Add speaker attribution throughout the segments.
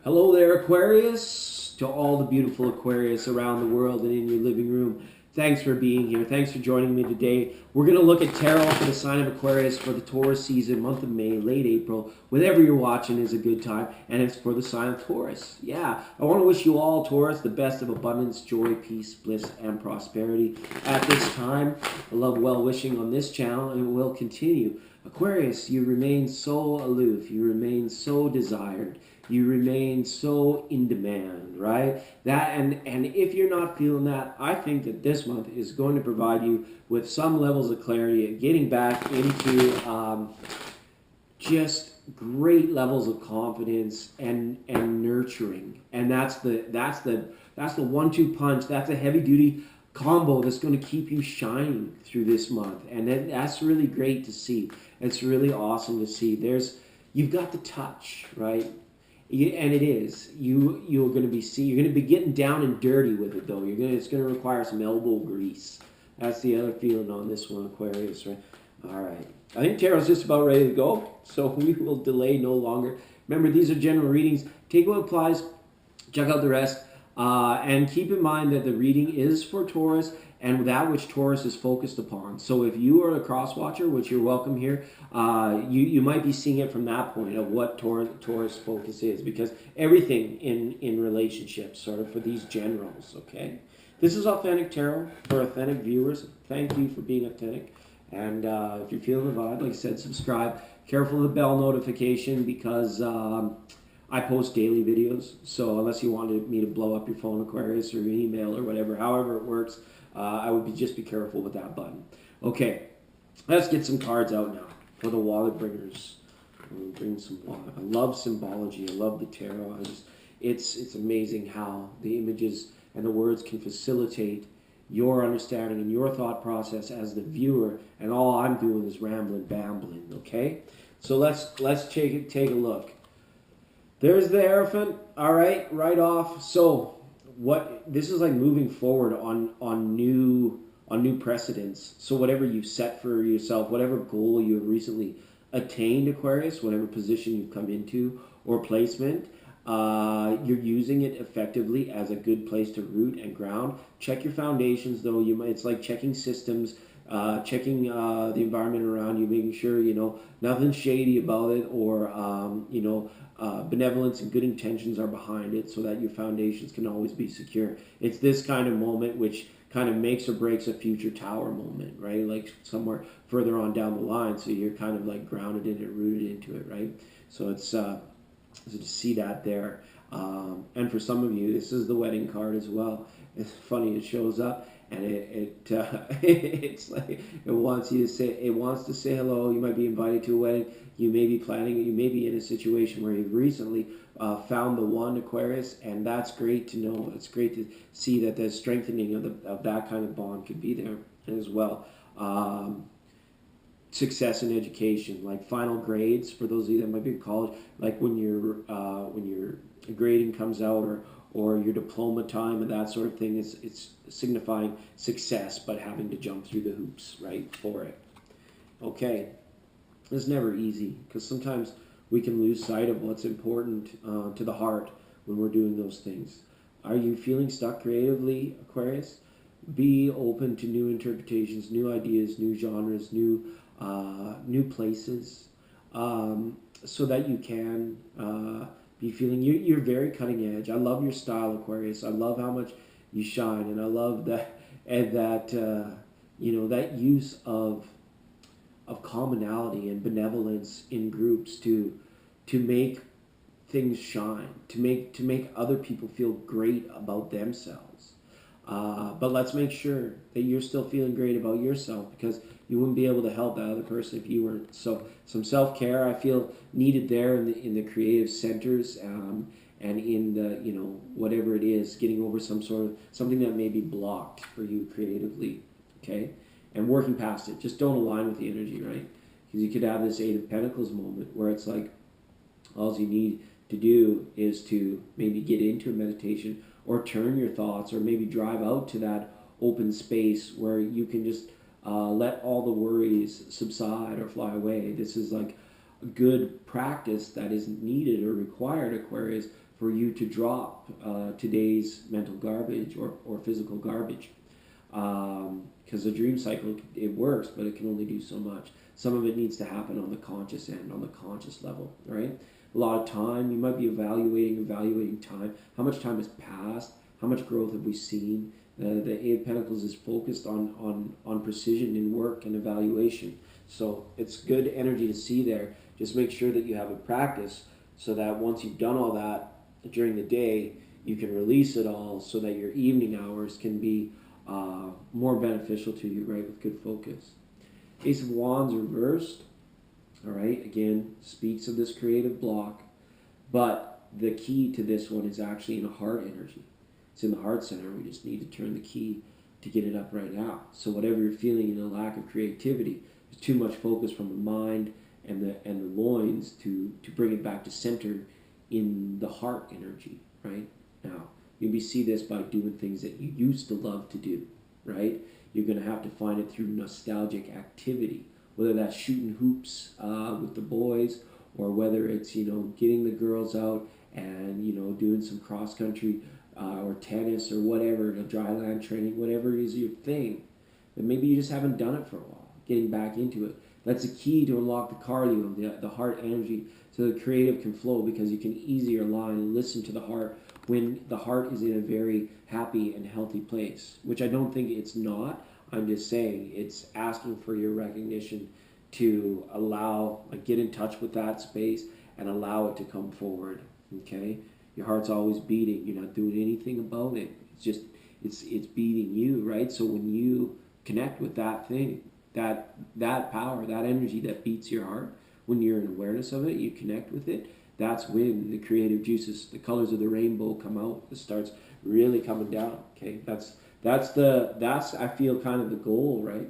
Speaker 1: Hello there, Aquarius. To all the beautiful Aquarius around the world and in your living room, thanks for being here. Thanks for joining me today. We're going to look at tarot for the sign of Aquarius for the Taurus season, month of May, late April. Whenever you're watching is a good time, and it's for the sign of Taurus. Yeah, I want to wish you all, Taurus, the best of abundance, joy, peace, bliss, and prosperity at this time. I love well-wishing on this channel, and it will continue. Aquarius, you remain so aloof. You remain so desired. You remain so in demand, right? And if you're not feeling that, I think that this month is going to provide you with some levels of clarity, getting back into just great levels of confidence and nurturing. And that's the 1-2 punch. That's a heavy duty combo that's going to keep you shining through this month, and that's really great to see. It's really awesome to see. You've got the touch, right? And it is you're going to you're going to be getting down and dirty with it, though. It's going to require some elbow grease. That's the other feeling on this one, Aquarius, right? All right, I think tarot's just about ready to go, so we will delay no longer. Remember, these are general readings. Take what applies, check out the rest, and keep in mind that the reading is for Taurus and that which Taurus is focused upon. So if you are a cross watcher, which you're welcome here, you might be seeing it from that point of what Taurus focus is, because everything in relationships, sort of for these generals, okay? This is Authentic Tarot for authentic viewers. Thank you for being authentic. And if you're feeling the vibe, like I said, subscribe. Careful of the bell notification, because I post daily videos. So unless you wanted me to blow up your phone, Aquarius, or your email or whatever, however it works, I would just be careful with that button. Okay, let's get some cards out now for the wallet bringers. Bring some wallet. I love symbology. I love the tarot. It's amazing how the images and the words can facilitate your understanding and your thought process as the viewer, and all I'm doing is rambling, bambling. Okay, so let's take a look. There's the Hierophant. All right, right off. So this is like moving forward on new precedents. So whatever you've set for yourself, whatever goal you have recently attained, Aquarius, whatever position you've come into or placement, you're using it effectively as a good place to root and ground. Check your foundations, though. It's like checking systems, checking the environment around you, making sure nothing shady about it, or benevolence and good intentions are behind it, so that your foundations can always be secure. It's this kind of moment which kind of makes or breaks a future tower moment, right? Like somewhere further on down the line, so you're kind of like grounded in it, rooted into it, right? So it's so to see that there. And for some of you, this is the wedding card as well. It's funny, it shows up and it's like it wants to say hello. You might be invited to a wedding. You may be planning. You may be in a situation where you've recently found the one, Aquarius, and that's great to know. It's great to see that the strengthening of that kind of bond could be there as well. Success in education, like final grades for those of you that might be in college, like when your grading comes out, or your diploma time and that sort of thing. It's signifying success, but having to jump through the hoops, right, for it. Okay, it's never easy, because sometimes we can lose sight of what's important to the heart when we're doing those things. Are you feeling stuck creatively, Aquarius? Be open to new interpretations, new ideas, new genres, new places, so that you can be feeling you're very cutting edge. I love your style, Aquarius. I love how much you shine, and I love that, and that that use of commonality and benevolence in groups to make things shine, to make other people feel great about themselves. But let's make sure that you're still feeling great about yourself, because you wouldn't be able to help that other person if you weren't. So some self-care, I feel, needed there in the creative centers, and in the whatever it is, getting over something that may be blocked for you creatively. Okay, and working past it. Just don't align with the energy, right? Because you could have this Eight of Pentacles moment where it's like all you need to do is to maybe get into a meditation, or turn your thoughts, or maybe drive out to that open space where you can just let all the worries subside or fly away. This is like a good practice that is needed or required, Aquarius, for you to drop today's mental garbage or physical garbage. Because the dream cycle, it works, but it can only do so much. Some of it needs to happen on the conscious end, on the conscious level, right? A lot of time, you might be evaluating time. How much time has passed? How much growth have we seen? The Eight of Pentacles is focused on precision in work and evaluation. So it's good energy to see there. Just make sure that you have a practice so that once you've done all that during the day, you can release it all so that your evening hours can be more beneficial to you, right, with good focus. Ace of Wands reversed, all right, again, speaks of this creative block, but the key to this one is actually in a heart energy. It's in the heart center. We just need to turn the key to get it up right now. So whatever you're feeling in a lack of creativity, there's too much focus from the mind and the loins to bring it back to center in the heart energy, right? Now, maybe see this by doing things that you used to love to do, right? You're going to have to find it through nostalgic activity, whether that's shooting hoops with the boys, or whether it's, getting the girls out and, doing some cross-country or tennis or whatever, dry land training, whatever is your thing. But maybe you just haven't done it for a while, getting back into it. That's the key to unlock the cardio, the heart energy, so the creative can flow, because you can easier align and listen to the heart when the heart is in a very happy and healthy place, which I don't think it's not. I'm just saying it's asking for your recognition to allow, get in touch with that space and allow it to come forward, okay? Your heart's always beating. You're not doing anything about it. It's just, it's beating you, right? So when you connect with that thing, that power, that energy that beats your heart, when you're in awareness of it, you connect with it, that's when the creative juices, the colors of the rainbow come out. It starts really coming down, okay? That's I feel kind of the goal, right?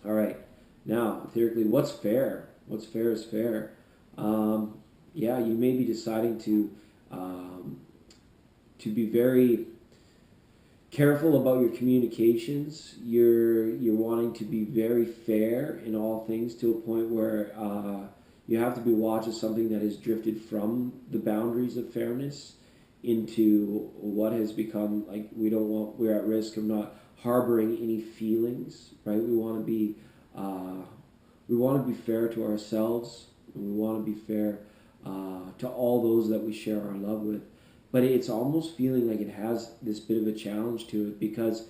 Speaker 1: All right. Now, etherically, what's fair? What's fair is fair. Yeah, you may be deciding to be very careful about your communications. You're wanting to be very fair in all things, to a point where you have to be watching something that has drifted from the boundaries of fairness into what has become we're at risk of not harboring any feelings, right? We want to be fair to ourselves, and we want to be fair to all those that we share our love with. But it's almost feeling like it has this bit of a challenge to it, because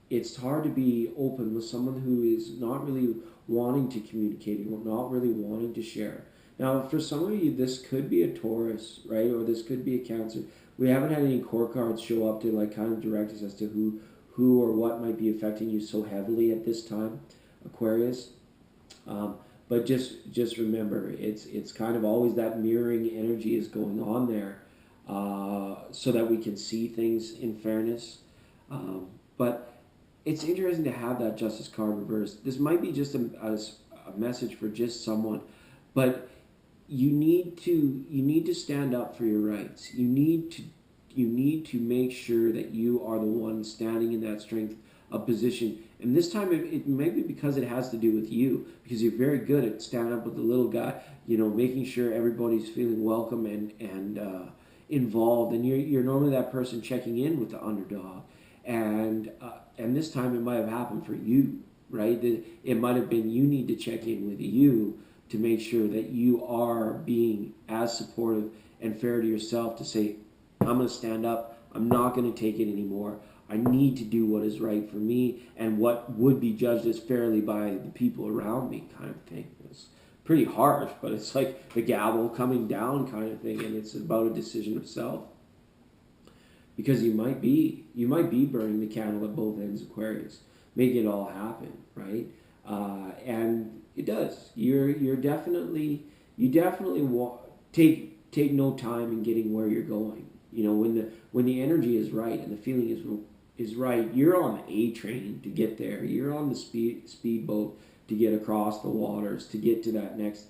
Speaker 1: it's hard to be open with someone who is not really wanting to communicate, or not really wanting to share. Now, for some of you, this could be a Taurus, right? Or this could be a Cancer. We haven't had any core cards show up to kind of direct us as to who or what might be affecting you so heavily at this time, Aquarius. But just remember, it's kind of always that mirroring energy is going on there, so that we can see things in fairness. But it's interesting to have that Justice card reversed. This might be just a message for just someone, but you need to stand up for your rights. You need to make sure that you are the one standing in that strength of position. And this time it may be because it has to do with you, because you're very good at standing up with the little guy, making sure everybody's feeling welcome and involved. And you're normally that person checking in with the underdog. And this time it might have happened for you, right? It might have been you need to check in with you to make sure that you are being as supportive and fair to yourself, to say, I'm going to stand up. I'm not going to take it anymore. I need to do what is right for me and what would be judged as fairly by the people around me, kind of thing. It's pretty harsh, but it's like the gavel coming down kind of thing, and it's about a decision of self. Because you might be burning the candle at both ends, Aquarius. Make it all happen, right? And it does. You definitely take no time in getting where you're going. When the energy is right and the feeling is right, you're on the A train to get there. You're on the speedboat to get across the waters, to get to that next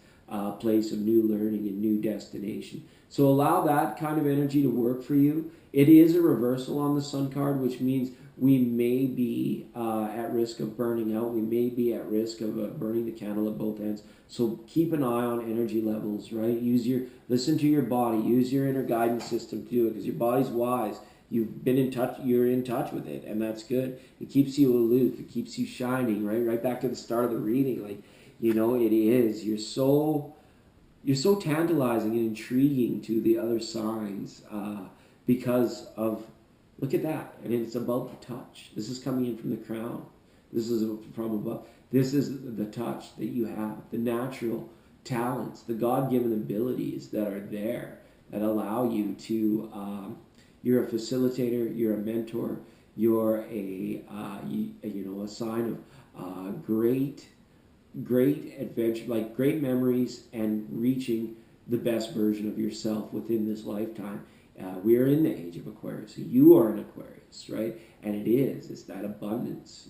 Speaker 1: place of new learning and new destination. So allow that kind of energy to work for you. It is a reversal on the Sun card, which means we may be at risk of burning out. We may be at risk of burning the candle at both ends. So keep an eye on energy levels, right? Listen to your body. Use your inner guidance system to do it, because your body's wise. You've been in touch. You're in touch with it, and that's good. It keeps you aloof. It keeps you shining, right? Right back to the start of the reading, like, it is. You're so tantalizing and intriguing to the other signs because of, look at that. And it's about the touch. This is coming in from the crown. This is from above. This is the touch that you have, the natural talents, the God-given abilities that are there that allow you to, you're a facilitator, you're a mentor, you're a sign of great adventure, like great memories, and reaching the best version of yourself within this lifetime. We are in the age of Aquarius. So you are an Aquarius, right? And it's that abundance,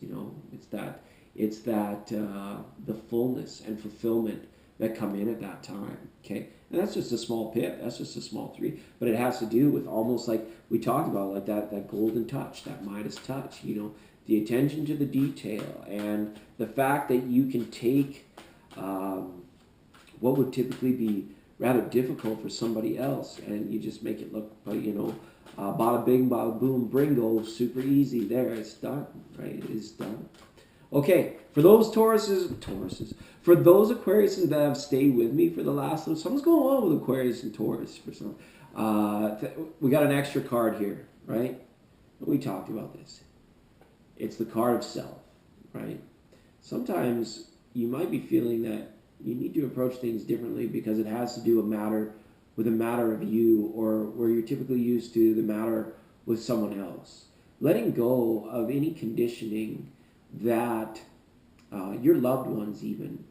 Speaker 1: it's that the fullness and fulfillment that come in at that time, okay? And that's just a small pip, that's just a small 3, but it has to do with almost like we talked about, like that golden touch, that Midas touch, the attention to the detail, and the fact that you can take what would typically be rather difficult for somebody else, and you just make it look, bada bing, bada boom, bringo, super easy. There, it's done, right? It is done. Okay, for those Tauruses, for those Aquariuses that have stayed with me for the last little, something's going on with Aquarius and Taurus for some. We got an extra card here, right? We talked about this. It's the card of self, right? Sometimes you might be feeling that you need to approach things differently because it has to do with a matter of you, or where you're typically used to the matter with someone else. Letting go of any conditioning that your loved ones even,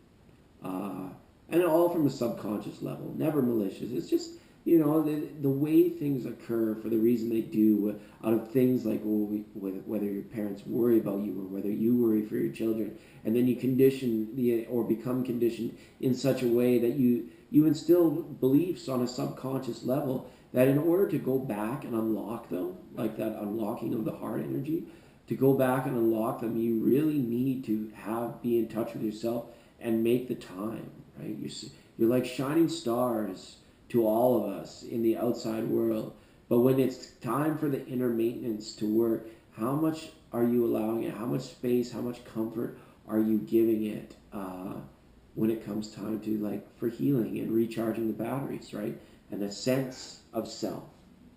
Speaker 1: and all from a subconscious level, never malicious. It's just, the way things occur for the reason they do, out of things like whether your parents worry about you or whether you worry for your children, and then you condition or become conditioned in such a way that you instill beliefs on a subconscious level that in order to go back and unlock them, like that unlocking of the heart energy, to go back and unlock them, you really need to be in touch with yourself and make the time, right? You're like shining stars to all of us in the outside world. But when it's time for the inner maintenance to work, how much are you allowing it? How much space, how much comfort are you giving it when it comes time to, for healing and recharging the batteries, right? And a sense of self,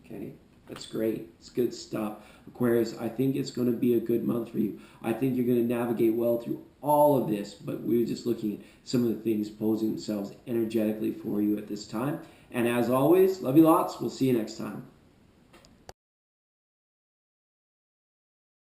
Speaker 1: okay? That's great. It's good stuff. Aquarius, I think it's going to be a good month for you. I think you're going to navigate well through all of this, but we're just looking at some of the things posing themselves energetically for you at this time. And as always, love you lots. We'll see you next time.